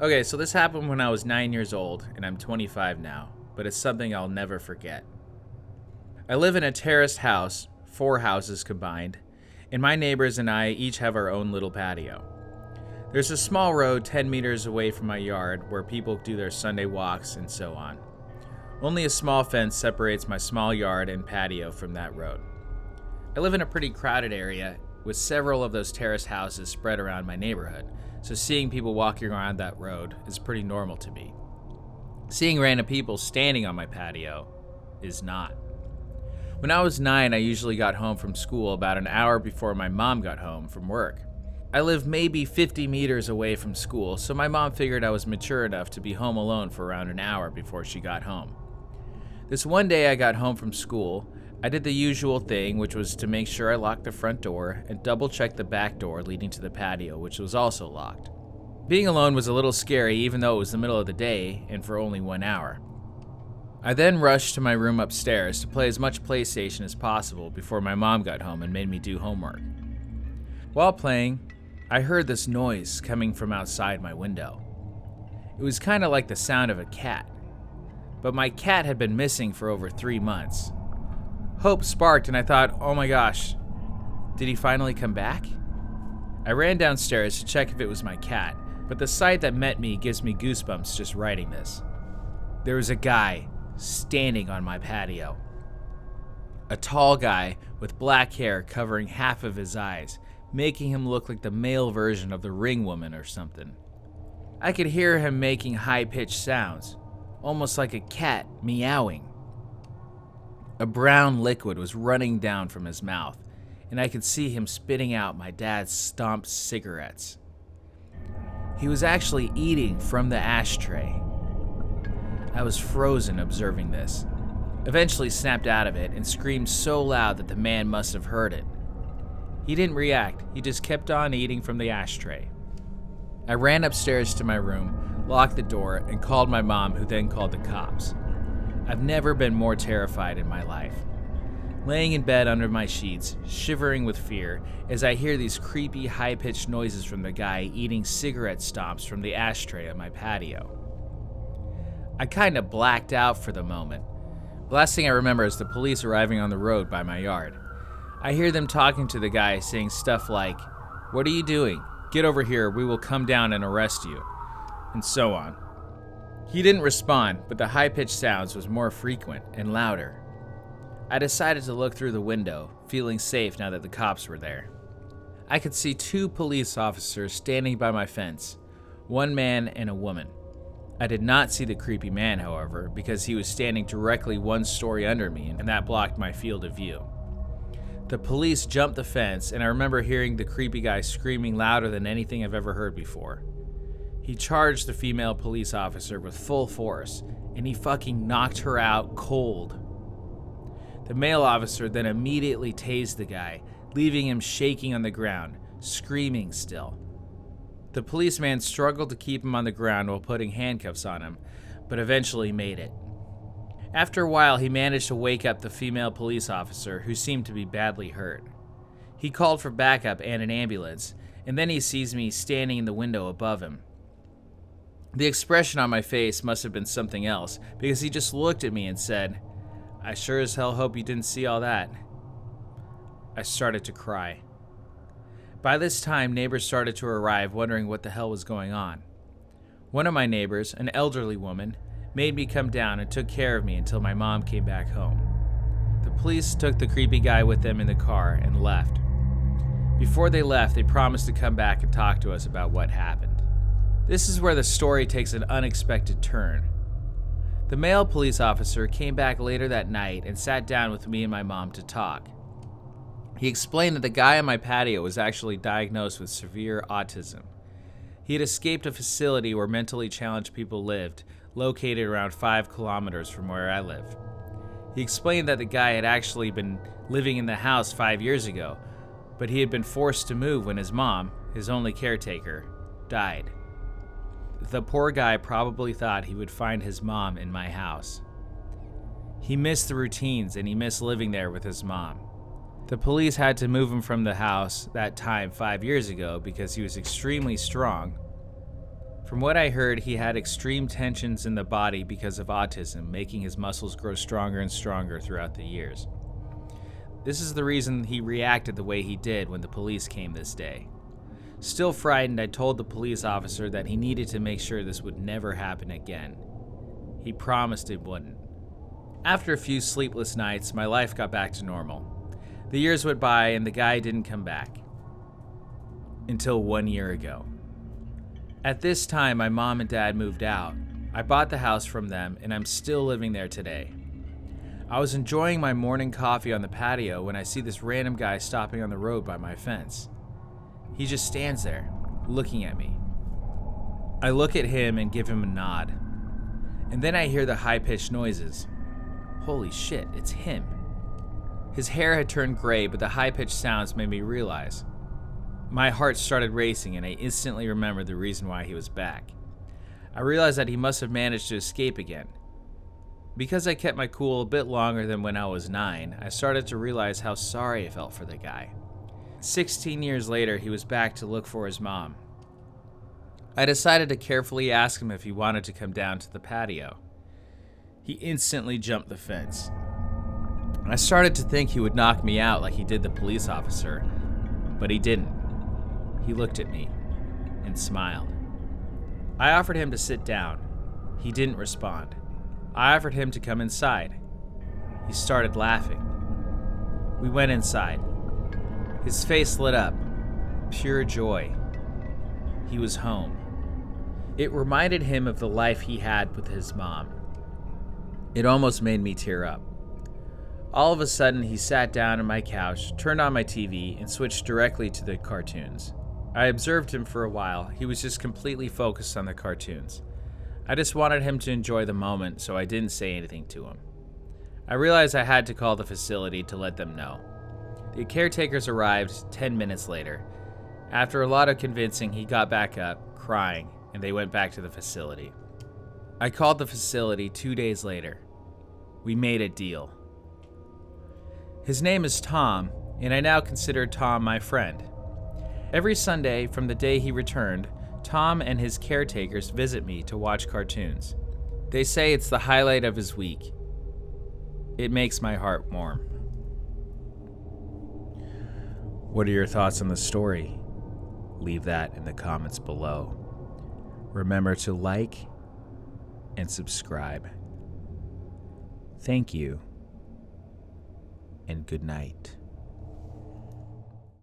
Okay, so this happened when I was 9 years old, and I'm 25 now, but it's something I'll never forget. I live in a terraced house, 4 houses combined, and my neighbors and I each have our own little patio. There's a small road 10 meters away from my yard where people do their Sunday walks and so on. Only a small fence separates my small yard and patio from that road. I live in a pretty crowded area with several of those terraced houses spread around my neighborhood, so seeing people walking around that road is pretty normal to me. Seeing random people standing on my patio is not. When I was 9, I usually got home from school about an hour before my mom got home from work. I live maybe 50 meters away from school, so my mom figured I was mature enough to be home alone for around an hour before she got home. This one day I got home from school, I did the usual thing, which was to make sure I locked the front door and double-check the back door leading to the patio, which was also locked. Being alone was a little scary even though it was the middle of the day and for only 1 hour. I then rushed to my room upstairs to play as much PlayStation as possible before my mom got home and made me do homework. While playing, I heard this noise coming from outside my window. It was kind of like the sound of a cat, but my cat had been missing for over 3 months. Hope sparked and I thought, oh my gosh, did he finally come back? I ran downstairs to check if it was my cat, but the sight that met me gives me goosebumps just writing this. There was a guy standing on my patio. A tall guy with black hair covering half of his eyes, making him look like the male version of the Ring Woman or something. I could hear him making high-pitched sounds, almost like a cat meowing. A brown liquid was running down from his mouth, and I could see him spitting out my dad's stomped cigarettes. He was actually eating from the ashtray. I was frozen observing this, eventually snapped out of it and screamed so loud that the man must have heard it. He didn't react, he just kept on eating from the ashtray. I ran upstairs to my room, locked the door, and called my mom, who then called the cops. I've never been more terrified in my life. Laying in bed under my sheets, shivering with fear, as I hear these creepy, high-pitched noises from the guy eating cigarette stomps from the ashtray on my patio. I kinda blacked out for the moment. The last thing I remember is the police arriving on the road by my yard. I hear them talking to the guy, saying stuff like, "What are you doing? Get over here, we will come down and arrest you," and so on. He didn't respond, but the high-pitched sounds was more frequent and louder. I decided to look through the window, feeling safe now that the cops were there. I could see 2 police officers standing by my fence, 1 man and a woman. I did not see the creepy man, however, because he was standing directly 1 story under me, and that blocked my field of view. The police jumped the fence, and I remember hearing the creepy guy screaming louder than anything I've ever heard before. He charged the female police officer with full force, and he fucking knocked her out cold. The male officer then immediately tased the guy, leaving him shaking on the ground, screaming still. The policeman struggled to keep him on the ground while putting handcuffs on him, but eventually made it. After a while, he managed to wake up the female police officer, who seemed to be badly hurt. He called for backup and an ambulance, and then he sees me standing in the window above him. The expression on my face must have been something else, because he just looked at me and said, "I sure as hell hope you didn't see all that." I started to cry. By this time, neighbors started to arrive, wondering what the hell was going on. One of my neighbors, an elderly woman, made me come down and took care of me until my mom came back home. The police took the creepy guy with them in the car and left. Before they left, they promised to come back and talk to us about what happened. This is where the story takes an unexpected turn. The male police officer came back later that night and sat down with me and my mom to talk. He explained that the guy on my patio was actually diagnosed with severe autism. He had escaped a facility where mentally challenged people lived, located around 5 kilometers from where I live. He explained that the guy had actually been living in the house 5 years ago, but he had been forced to move when his mom, his only caretaker, died. The poor guy probably thought he would find his mom in my house. He missed the routines and he missed living there with his mom. The police had to move him from the house that time 5 years ago because he was extremely strong. From what I heard, he had extreme tensions in the body because of autism, making his muscles grow stronger and stronger throughout the years. This is the reason he reacted the way he did when the police came this day. Still frightened, I told the police officer that he needed to make sure this would never happen again. He promised it wouldn't. After a few sleepless nights, my life got back to normal. The years went by and the guy didn't come back. Until 1 year ago. At this time, my mom and dad moved out. I bought the house from them and I'm still living there today. I was enjoying my morning coffee on the patio when I see this random guy stopping on the road by my fence. He just stands there, looking at me. I look at him and give him a nod. And then I hear the high-pitched noises. Holy shit, it's him. His hair had turned gray, but the high-pitched sounds made me realize. My heart started racing and I instantly remembered the reason why he was back. I realized that he must have managed to escape again. Because I kept my cool a bit longer than when I was 9, I started to realize how sorry I felt for the guy. 16 years later, he was back to look for his mom. I decided to carefully ask him if he wanted to come down to the patio. He instantly jumped the fence. I started to think he would knock me out like he did the police officer, but he didn't. He looked at me and smiled. I offered him to sit down. He didn't respond. I offered him to come inside. He started laughing. We went inside. His face lit up. Pure joy. He was home. It reminded him of the life he had with his mom. It almost made me tear up. All of a sudden, he sat down on my couch, turned on my TV, and switched directly to the cartoons. I observed him for a while. He was just completely focused on the cartoons. I just wanted him to enjoy the moment, so I didn't say anything to him. I realized I had to call the facility to let them know. The caretakers arrived 10 minutes later. After a lot of convincing, he got back up, crying, and they went back to the facility. I called the facility 2 days later. We made a deal. His name is Tom, and I now consider Tom my friend. Every Sunday from the day he returned, Tom and his caretakers visit me to watch cartoons. They say it's the highlight of his week. It makes my heart warm. What are your thoughts on the story? Leave that in the comments below. Remember to like and subscribe. Thank you, and good night.